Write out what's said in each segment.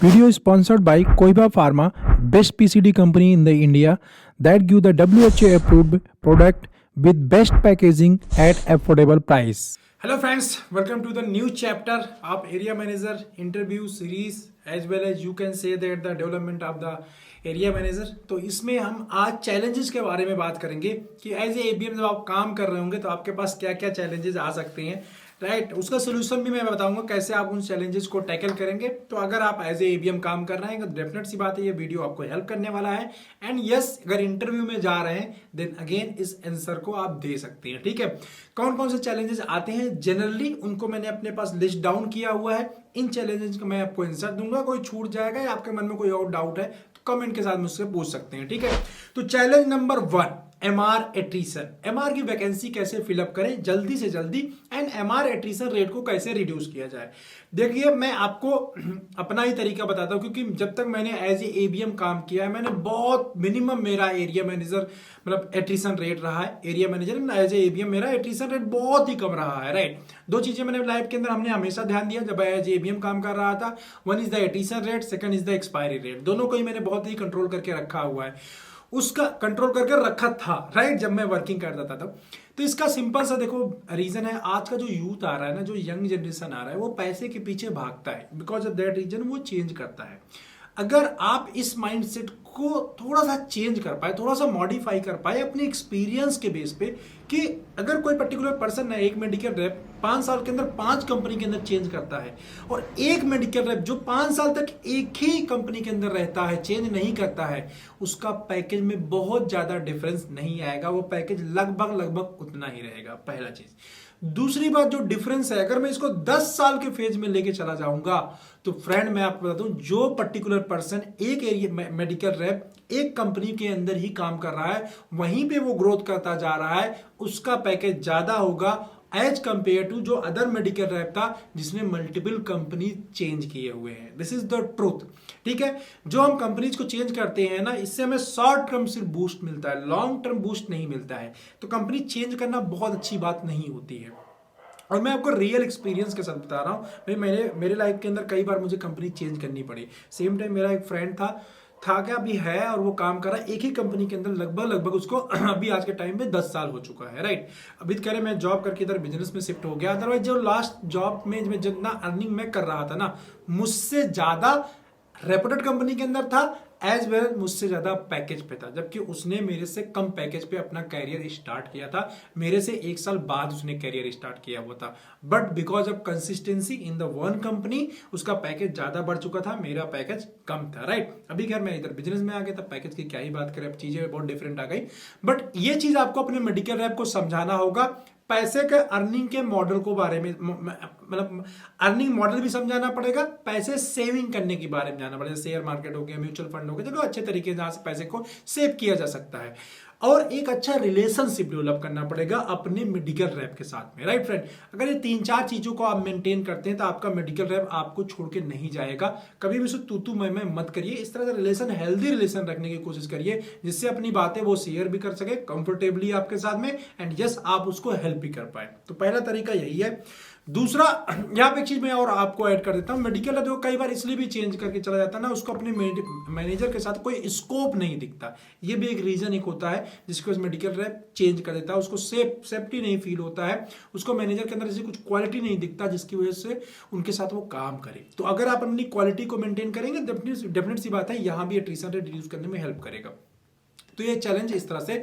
Video is sponsored by Koiba Pharma, best PCD company in the India that give the WHO approved product with best packaging at affordable price. Hello friends, welcome to the new chapter of area manager interview series as well as you can say that the development of the area manager. तो इसमें हम आज challenges के बारे में बात करेंगे कि एज ए एबीएम जब आप काम कर रहे होंगे तो आपके पास क्या क्या चैलेंजेस आ सकते हैं, राइट। उसका सोल्यूशन भी मैं बताऊंगा कैसे आप उन चैलेंजेस को टैकल करेंगे। तो अगर आप एज ए एबीएम काम कर रहे हैं तो डेफिनेट सी बात है ये वीडियो आपको हेल्प करने वाला है। एंड यस, अगर इंटरव्यू में जा रहे हैं देन अगेन इस आंसर को आप दे सकते हैं, ठीक है। कौन कौन से चैलेंजेस आते हैं जनरली उनको मैंने अपने पास लिस्ट डाउन किया हुआ है। इन चैलेंजेस को मैं आपको आंसर दूंगा, कोई छूट जाएगा या आपके मन में कोई और डाउट है तो कमेंट के साथ मुझसे पूछ सकते हैं, ठीक है। तो challenge number 1, MR attrition. MR की वैकेंसी कैसे फिलअप करें जल्दी से जल्दी एंड एमआर एट्रीशन रेट को कैसे रिड्यूस किया जाए। देखिए, मैं आपको अपना ही तरीका बताता हूं क्योंकि जब तक मैंने एज ए एबीएम काम किया है मैंने बहुत मिनिमम मेरा एरिया मैनेजर मतलब एट्रीशन रेट रहा है। Area manager as a ABM मेरा एट्रीशन रेट बहुत ही कम रहा है, राइट। दो चीजें मैंने लाइफ के अंदर हमने हमेशा ध्यान दिया जब एज ए एबीएम काम कर रहा था। One is the attrition rate, second is the expiry rate. दोनों को ही मैंने बहुत ही कंट्रोल करके रखा हुआ है, उसका कंट्रोल करके रखा था, राइट, जब मैं वर्किंग करता था तब। तो इसका सिंपल सा देखो रीजन है, आज का जो यूथ आ रहा है ना, जो यंग जनरेशन आ रहा है वो पैसे के पीछे भागता है। बिकॉज ऑफ दैट रीजन वो चेंज करता है। अगर आप इस माइंडसेट को थोड़ा सा चेंज कर पाए, थोड़ा सा मॉडिफाई कर पाए अपने एक्सपीरियंस के बेस पे कि अगर कोई पर्टिकुलर पर्सन है, एक मेडिकल रैप 5 साल के अंदर 5 कंपनी के अंदर चेंज करता है और एक मेडिकल रैप जो 5 साल तक एक ही कंपनी के अंदर रहता है, चेंज नहीं करता है, उसका पैकेज में बहुत ज्यादा डिफरेंस नहीं आएगा। वो पैकेज लगभग उतना ही रहेगा, पहला चीज। दूसरी बात जो डिफरेंस है, अगर मैं इसको 10 साल के फेज में लेके चला जाऊंगा तो फ्रेंड मैं आपको बता दूं, जो पर्टिकुलर पर्सन एक एरिया मेडिकल रैप एक कंपनी के अंदर ही काम कर रहा है वहीं पे वो ग्रोथ करता जा रहा है, उसका पैकेज ज्यादा होगा एज कंपेयर टू जो अदर मेडिकल रैप था जिसने मल्टीपल कंपनी चेंज किए हुए हैं। दिस इज द ट्रूथ, ठीक है। जो हम कंपनीज को चेंज करते हैं ना, इससे हमें शॉर्ट टर्म सिर्फ बूस्ट मिलता है, लॉन्ग टर्म बूस्ट नहीं मिलता है। तो कंपनी चेंज करना बहुत अच्छी बात नहीं होती है। और मैं आपको रियल एक्सपीरियंस के साथ बता रहा हूँ भाई, मेरे लाइफ के अंदर कई बार मुझे कंपनी चेंज करनी पड़ी। सेम टाइम मेरा एक फ्रेंड था क्या अभी है, और वो काम कर रहा है एक ही कंपनी के अंदर लगभग उसको अभी आज के टाइम पे 10 साल हो चुका है, राइट। अभी तो कह रहे मैं जॉब करके इधर बिजनेस में शिफ्ट हो गया। अदरवाइज जो लास्ट जॉब में जितना अर्निंग मैं कर रहा था ना, मुझसे ज्यादा रेपुटेड कंपनी के अंदर था, एज वेल मुझसे ज्यादा पैकेज पे था, जबकि उसने मेरे से कम पैकेज पे अपना कैरियर स्टार्ट किया था। मेरे से 1 साल बाद उसने कैरियर स्टार्ट किया हुआ था, but because of consistency in the one company उसका पैकेज ज्यादा बढ़ चुका था, मेरा पैकेज कम था, राइट। अभी खैर मैं इधर बिजनेस में आ गया था, पैकेज की क्या ही बात करें, अब चीजें बहुत डिफरेंट आ गई। बट ये चीज आपको अपने मेडिकल रैप को समझाना होगा, पैसे के अर्निंग के मॉडल को बारे में मतलब अर्निंग मॉडल भी समझाना पड़ेगा, पैसे सेविंग करने के बारे में जाना पड़ेगा। शेयर मार्केट हो गया, म्यूचुअल फंड हो गया, चलो अच्छे तरीके से जहां से पैसे को सेव किया जा सकता है। और एक अच्छा रिलेशनशिप डेवलप करना पड़ेगा अपने मेडिकल रैप के साथ में, राइट फ्रेंड। अगर ये 3-4 चीजों को आप मेंटेन करते हैं तो आपका मेडिकल रैप आपको छोड़ के नहीं जाएगा। कभी भी उसे तू मैं मत करिए, इस तरह का रिलेशन, हेल्दी रिलेशन रखने की कोशिश करिए जिससे अपनी बातें वो शेयर भी कर सके कंफर्टेबली आपके साथ में, एंड यस आप उसको हेल्प भी कर पाए। तो पहला तरीका यही है। दूसरा, यहाँ पे एक चीज मैं और आपको ऐड कर देता हूँ, मेडिकल रैप जो कई बार इसलिए भी चेंज करके चला जाता है ना, उसको अपने मैनेजर के साथ कोई स्कोप नहीं दिखता। ये भी एक रीजन एक होता है जिसके वजह मेडिकल रैप चेंज कर देता है। उसको सेफ्टी नहीं फील होता है, उसको मैनेजर के अंदर ऐसी कुछ क्वालिटी नहीं दिखता जिसकी वजह से उनके साथ वो काम करे। तो अगर आप अपनी क्वालिटी को मेंटेन करेंगे डेफिनेट सी बात है यहाँ भी एट्रीशन रेट रिड्यूस करने में हेल्प करेगा। तो ये चैलेंज इस तरह से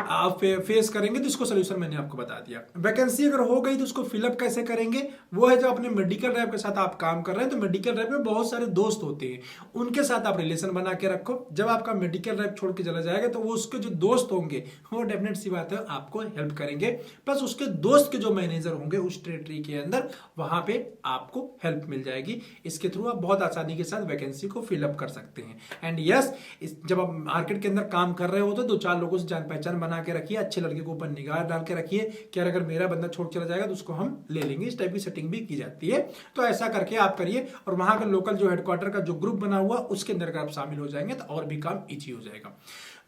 आप फेस करेंगे, तो इसको सोल्यूशन मैंने आपको बता दिया। वैकेंसी अगर हो गई तो उसको फिलअप कैसे करेंगे, वो है जब अपने मेडिकल रैप के साथ आप काम कर रहे हैं तो मेडिकल रैप में बहुत सारे दोस्त होते हैं, उनके साथ आप रिलेशन बना के रखो। जब आपका मेडिकल रैप छोड़ के चला जाएगा तो वो उसके जो दोस्त होंगे वो डेफिनेट सी बात है आपको हेल्प करेंगे, प्लस उसके दोस्त के जो मैनेजर होंगे उस टेरिटरी के अंदर वहां पे आपको हेल्प मिल जाएगी। इसके थ्रू आप बहुत आसानी के साथ वैकेंसी को फिलअप कर सकते हैं। एंड यस, जब आप मार्केट के अंदर काम कर रहे हो तो 2-4 लोगों से जान पहचान बना के रखिए, अच्छे लड़के को ऊपर निगाह डाल के रखिए कि अगर मेरा बंदा छोड़ चला जाएगा तो उसको हम ले लेंगे। इस टाइप की सेटिंग भी की जाती है। तो ऐसा करके आप करिए, और वहां का लोकल जो हेडक्वार्टर का जो ग्रुप बना हुआ उसके अंदर अगर आप शामिल हो जाएंगे तो और भी काम इजी हो जाएगा।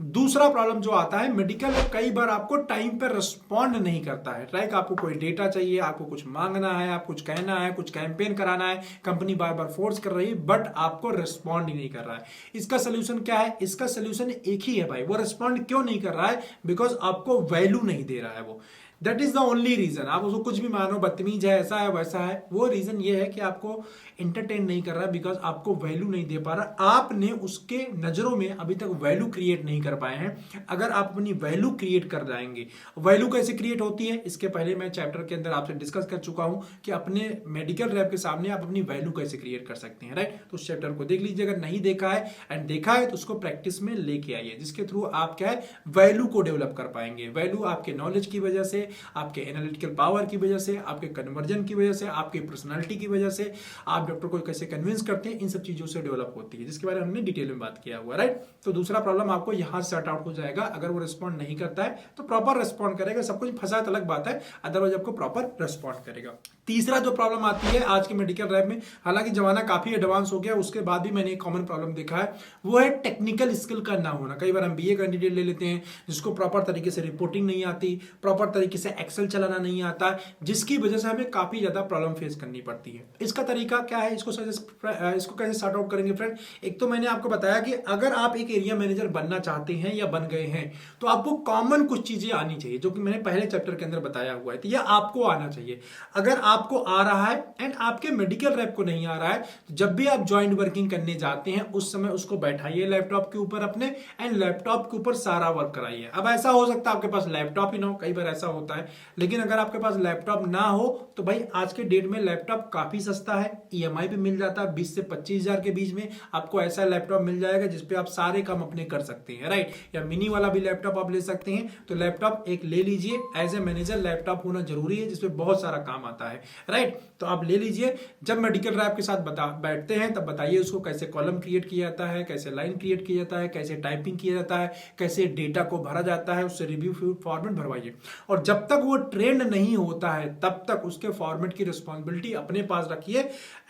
दूसरा प्रॉब्लम जो आता है, मेडिकल रैप कई बार आपको टाइम पर रिस्पॉन्ड नहीं करता है। लाइक आपको कोई डेटा चाहिए, आपको कुछ मांगना है, आप कुछ कहना है, कुछ कैंपेन कराना है, कंपनी बार बार फोर्स कर रही है, बट आपको रिस्पॉन्ड ही नहीं कर रहा है। इसका सोल्यूशन क्या है? इसका सोल्यूशन एक ही है भाई। वो रिस्पॉन्ड क्यों नहीं कर रहा है? बिकॉज आपको वैल्यू नहीं दे रहा है वो। That is the only reason. आप उसको कुछ भी मानो, बदतमीज है, ऐसा है, वैसा है, वो रीजन ये है कि आपको इंटरटेन नहीं कर रहा है, बिकॉज आपको वैल्यू नहीं दे पा रहा। आपने उसके नजरों में अभी तक वैल्यू क्रिएट नहीं कर पाए हैं। अगर आप अपनी वैल्यू क्रिएट कर जाएंगे, वैल्यू कैसे क्रिएट होती है इसके पहले मैं चैप्टर के अंदर आपसे डिस्कस कर चुका हूं कि अपने मेडिकल रैप के सामने आप अपनी वैल्यू कैसे क्रिएट कर सकते हैं, राइट। तो उस चैप्टर को देख लीजिए, अगर नहीं देखा है एंड देखा है तो उसको प्रैक्टिस में लेके आइए, जिसके थ्रू आप क्या है, वैल्यू को डेवलप कर पाएंगे। वैल्यू आपके नॉलेज की वजह से, आपके एनालिटिकल पावर की वजह से, आपके कन्वर्जन की वजह से, आपकी पर्सनालिटी की वजह से, आप डॉक्टर को कैसे कन्विंस करते हैं, इन सब चीजों से डेवलप होती है, जिसके बारे में हमने डिटेल में बात किया हुआ, राइट। तो दूसरा प्रॉब्लम आपको यहां से सॉर्ट आउट हो जाएगा। अगर वो रिस्पॉन्ड नहीं करता है तो प्रॉपर रिस्पॉन्ड करेगा, सब कुछ फंसा तो अलग बात है, अदरवाइज आपको प्रॉपर रिस्पॉन्ड करेगा। तीसरा जो प्रॉब्लम आती है आज के मेडिकल रैप में, हालांकि जमाना काफी एडवांस हो गया, उसके बाद भी मैंने एक कॉमन प्रॉब्लम देखा है, वो है टेक्निकल स्किल का ना होना। कई बार हम बीए कैंडिडेट ले लेते हैं जिसको प्रॉपर तरीके से रिपोर्टिंग नहीं आती, प्रॉपर तरीके से एक्सेल चलाना नहीं आता, जिसकी वजह से हमें काफी ज्यादा प्रॉब्लम फेस करनी पड़ती है। इसका तरीका क्या है, इसको कैसे सॉर्ट आउट करेंगे फ्रेंड? एक तो मैंने आपको बताया कि अगर आप एक एरिया मैनेजर बनना चाहते हैं या बन गए हैं तो आपको कॉमन कुछ चीजें आनी चाहिए, जो कि मैंने पहले चैप्टर के अंदर बताया हुआ है, तो यह आपको आना चाहिए। अगर आपको आ रहा है एंड आपके मेडिकल रैप को नहीं आ रहा है, तो जब भी आप ज्वाइंट वर्किंग करने जाते हैं उस समय उसको बैठाइए लैपटॉप के ऊपर अपने, एंड लैपटॉप के ऊपर सारा वर्क कराइए। अब ऐसा हो सकता है आपके पास लैपटॉप ही ना हो, कई बार ऐसा होता है, लेकिन अगर आपके पास लैपटॉप ना हो तो भाई आज के डेट में लैपटॉप काफी सस्ता है, ईएमआई पे मिल जाता है, 20 से 25 हजार के बीच में आपको ऐसा लैपटॉप मिल जाएगा जिसपे आप सारे काम अपने कर सकते हैं, राइट। या मिनी वाला भी लैपटॉप आप ले सकते हैं। तो लैपटॉप एक ले लीजिए, एज ए मैनेजर लैपटॉप होना जरूरी है, जिसपे बहुत सारा काम आता है, राइट। तो आप ले लीजिए। जब मेडिकल रैप के साथ बैठते हैं तब बताइए उसको कैसे कॉलम क्रिएट किया जाता है, कैसे लाइन क्रिएट किया जाता है, कैसे टाइपिंग किया जाता है, कैसे डेटा को भरा जाता है, उससे रिव्यू फॉर्मेट भरवाइए। और जब तक वो ट्रेंड नहीं होता है तब तक उसके फॉर्मेट की रिस्पॉन्सिबिलिटी अपने पास रखिए,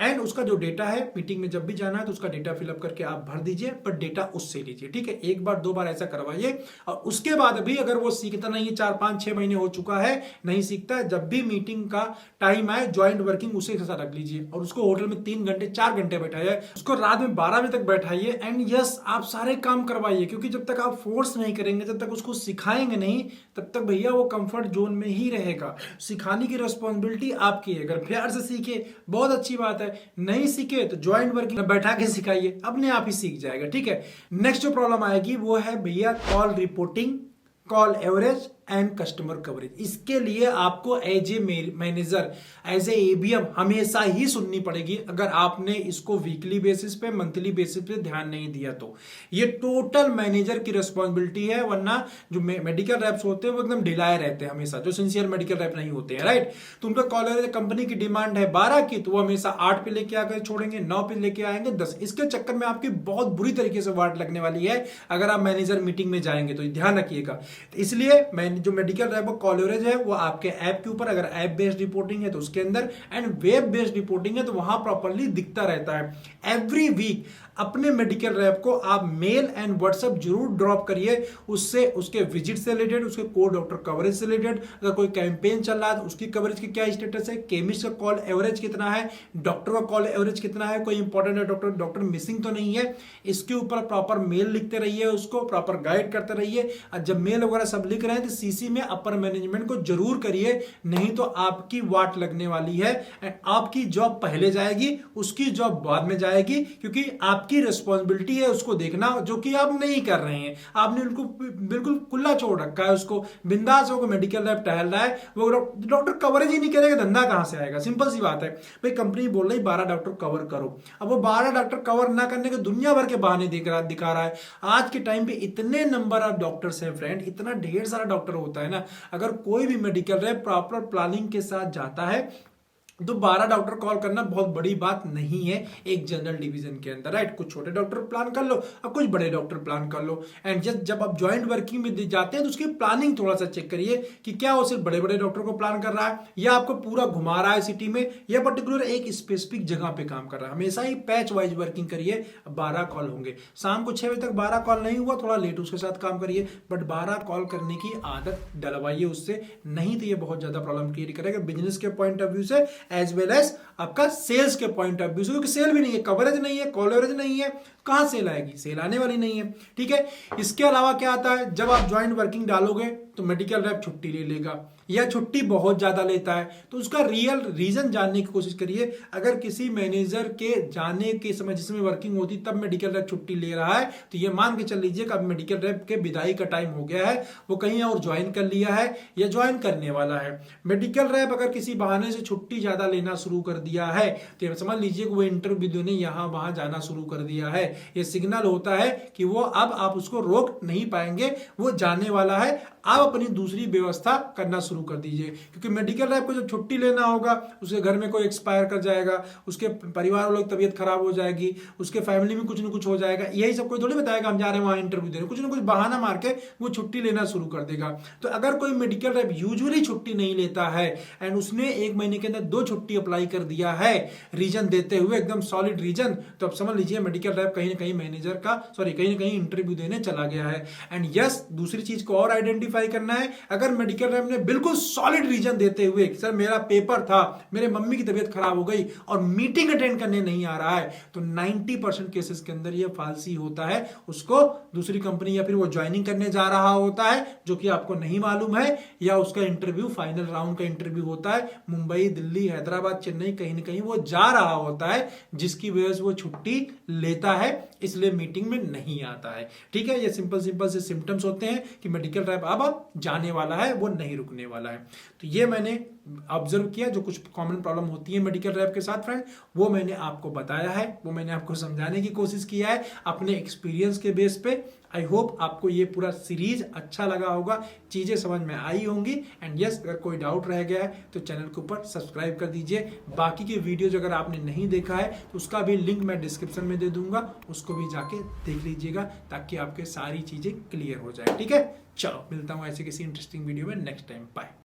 एंड उसका जो डेटा है मीटिंग में जब भी जाना है तो उसका डेटा फिलअप करके आप भर दीजिए, पर डेटा उससे लीजिए, ठीक है। एक बार दो बार ऐसा करवाइए, और उसके बाद भी अगर वो सीखता नहीं है, 4-5-6 महीने हो चुका है, नहीं सीखता है, जब भी मीटिंग का टाइम आए ज्वाइंट वर्किंग उसे के साथ रख लीजिए, और उसको होटल में 3 घंटे 4 घंटे बैठाइए, उसको रात में 12 बजे तक बैठाइए, एंड यस आप सारे काम करवाइए। क्योंकि जब तक आप फोर्स नहीं करेंगे, जब तक उसको सिखाएंगे नहीं, तब तक भैया वो कंफर्ट जोन में ही रहेगा। सिखाने की रिस्पॉन्सिबिलिटी आपकी है। अगर प्यार से सीखे बहुत अच्छी बात है, नहीं सीखे तो ज्वाइंट वर्किंग बैठा के सिखाइए, अपने आप ही सीख जाएगा, ठीक है। नेक्स्ट जो प्रॉब्लम आएगी वो है भैया call reporting, call average and customer coverage. इसके लिए आपको as a manager, as a ABM हमेशा ही सुननी पड़ेगी। अगर आपने इसको वीकली बेसिस पे, मंथली बेसिस पे ध्यान नहीं दिया तो ये टोटल मैनेजर की रिस्पॉन्सिबिलिटी है, वरना जो मेडिकल रैप्स होते हैं वो एकदम ढिलाए रहते हैं हमेशा, जो सिंसियर मेडिकल रैप नहीं होते हैं, राइट। तो उनका कॉल एवरेज कंपनी की डिमांड है 12 की, तो वो हमेशा 8 पे लेके आकर छोड़ेंगे, 9 पे लेके आएंगे, 10। इसके चक्कर में आपकी बहुत बुरी तरीके से वाट लगने वाली है अगर आप मैनेजर मीटिंग में जाएंगे, तो ध्यान रखिएगा। इसलिए जो मेडिकल रैप कॉल एवरेज है वो आपके ऐप के ऊपर, अगर ऐप बेस्ड रिपोर्टिंग है तो उसके अंदर, एंड वेब बेस्ड रिपोर्टिंग है तो वहां प्रॉपर्ली दिखता रहता है। एवरी वीक अपने मेडिकल रैप को आप मेल एंड व्हाट्सएप जरूर ड्रॉप करिए, उससे उसके विजिट से रिलेटेड, उसके कोर डॉक्टर कवरेज से रिलेटेड, अगर कोई कैंपेन चल रहा है तो उसकी कवरेज की क्या स्टेटस है, केमिस्ट का कॉल एवरेज कितना है, डॉक्टर का कॉल एवरेज कितना है, कोई इंपॉर्टेंट है डॉक्टर मिसिंग तो नहीं है, इसके ऊपर प्रॉपर मेल लिखते रहिए, उसको प्रॉपर गाइड करते रहिए। और जब मेल वगैरह सब लिख रहे हैं तो सीसी में अपर मैनेजमेंट को जरूर करिए, नहीं तो आपकी वाट लगने वाली है, आपकी जॉब पहले जाएगी, उसकी जॉब बाद में जाएगी, क्योंकि आपकी रिस्पॉन्सिबिलिटी है उसको देखना, जो कि आप नहीं कर रहे हैं। आपने उनको बिल्कुल खुला छोड़ रखा है, उसको बिंदास होकर मेडिकल रैप टहल रहा है, वो डॉक्टर कवरेज ही नहीं करेगा, धंधा कहां से आएगा? सिंपल सी बात है भाई, कंपनी बोल रही 12 डॉक्टर कवर करो, अब वो 12 डॉक्टर कवर ना करने के दुनिया भर के बहाने दिखा रहा है। आज के टाइम पे इतने नंबर ऑफ डॉक्टर्स हैं फ्रेंड, इतना ढेर सारा डॉक्टर होता है ना, अगर कोई भी मेडिकल रैप प्रॉपर प्लानिंग के साथ जाता है तो 12 डॉक्टर कॉल करना बहुत बड़ी बात नहीं है एक जनरल डिवीजन के अंदर, राइट। कुछ छोटे डॉक्टर प्लान कर लो और कुछ बड़े डॉक्टर प्लान कर लो। एंड जब आप ज्वाइंट वर्किंग में जाते हैं तो उसकी प्लानिंग थोड़ा सा चेक करिए कि क्या वो सिर्फ बड़े बड़े डॉक्टर को प्लान कर रहा है या आपको पूरा घुमा रहा है सिटी में, या पर्टिकुलर एक स्पेसिफिक जगह पे काम कर रहा है। हमेशा ही पैच वाइज वर्किंग करिए। 12 कॉल होंगे, शाम को 6 बजे तक 12 कॉल नहीं हुआ, थोड़ा लेट उसके साथ काम करिए, बट 12 कॉल करने की आदत डलवाइए उससे, नहीं तो ये बहुत ज्यादा प्रॉब्लम क्रिएट करेगा बिजनेस के पॉइंट ऑफ व्यू से एज वेल एज आपका सेल्स के पॉइंट ऑफ व्यू से, क्योंकि सेल भी नहीं है, कवरेज नहीं है, कॉलरेज नहीं है, कहां सेल आएगी, सेल आने वाली नहीं है, ठीक है। इसके अलावा क्या आता है, जब आप ज्वाइंट वर्किंग डालोगे तो मेडिकल रैप छुट्टी ले लेगा या छुट्टी बहुत ज्यादा लेता है, तो उसका रियल रीजन जानने की कोशिश करिए। अगर किसी मैनेजर के जाने के समय जिसमें वर्किंग होती तब मेडिकल रैप छुट्टी ले रहा है तो ये मान के चल लीजिए कि अब मेडिकल रैप के विदाई का टाइम हो गया है, वो कहीं और ज्वाइन कर लिया है या ज्वाइन करने वाला है। मेडिकल रैप अगर किसी बहाने से छुट्टी ज्यादा लेना शुरू कर दिया है तो समझ लीजिए कि वो इंटरव्यू देने यहां वहां जाना शुरू कर दिया है। ये सिग्नल होता है कि वो अब आप उसको रोक नहीं पाएंगे, वो जाने वाला है, आप अपनी दूसरी व्यवस्था करना शुरू कर दीजिए। क्योंकि मेडिकल रैप को जब छुट्टी लेना होगा, उसके घर में कोई एक्सपायर कर जाएगा, उसके परिवार वालों की तबीयत खराब हो जाएगी, उसके फैमिली में कुछ ना कुछ हो जाएगा, यही सब कोई थोड़ी बताएगा हम जा रहे हैं वहां इंटरव्यू देने, कुछ ना कुछ बहाना मार के वो छुट्टी लेना शुरू कर देगा। तो अगर कोई मेडिकल रैप यूजुअली छुट्टी नहीं लेता है एंड उसने 1 महीने के अंदर 2 छुट्टी अप्लाई कर दिया है रीजन देते हुए, एकदम सॉलिड रीजन, तो अब समझ लीजिए मेडिकल रैप कहीं ना कहीं मैनेजर का कहीं ना कहीं इंटरव्यू देने चला गया है। एंड यस, दूसरी चीज को और आइडेंटिफाई करना है, अगर मेडिकल रैप ने बिल्कुल सॉलिड रीजन देते हुए सर मेरा पेपर था, मेरे मम्मी की तबीयत खराब हो गई और मीटिंग अटेंड करने नहीं आ रहा है, तो 90% केसेस के अंदर ये फालसी होता है। उसको दूसरी कंपनी या फिर वो ज्वाइनिंग करने जा रहा होता है जो कि आपको नहीं मालूम है, या उसका इंटरव्यू फाइनल राउंड का इंटरव्यू होता है मुंबई, दिल्ली, हैदराबाद, चेन्नई, कहीं ना कहीं वो जा रहा होता है, जिसकी वजह से वो छुट्टी लेता है, इसलिए मीटिंग में नहीं आता है। ठीक है, ये सिंपल से सिम्टम्स होते हैं कि मेडिकल रैप अब जाने वाला है, वो नहीं रुकने वाला है। तो ये मैंने ऑब्जर्व किया, जो कुछ कॉमन प्रॉब्लम होती है मेडिकल रैप के साथ फ्रेंड, वो मैंने आपको बताया है, वो मैंने आपको समझाने की कोशिश किया है अपने एक्सपीरियंस के बेस पे। आई होप आपको ये पूरा सीरीज अच्छा लगा होगा, चीजें समझ में आई होंगी। एंड यस, अगर कोई डाउट रह गया है तो चैनल के ऊपर सब्सक्राइब कर दीजिए। बाकी के वीडियोज अगर आपने नहीं देखा है तो उसका भी लिंक मैं डिस्क्रिप्शन में दे दूंगा, उसको भी जाके देख लीजिएगा ताकि आपके सारी चीजें क्लियर हो जाए। ठीक है, चलो मिलता हूं ऐसे किसी इंटरेस्टिंग वीडियो में नेक्स्ट टाइम। बाय।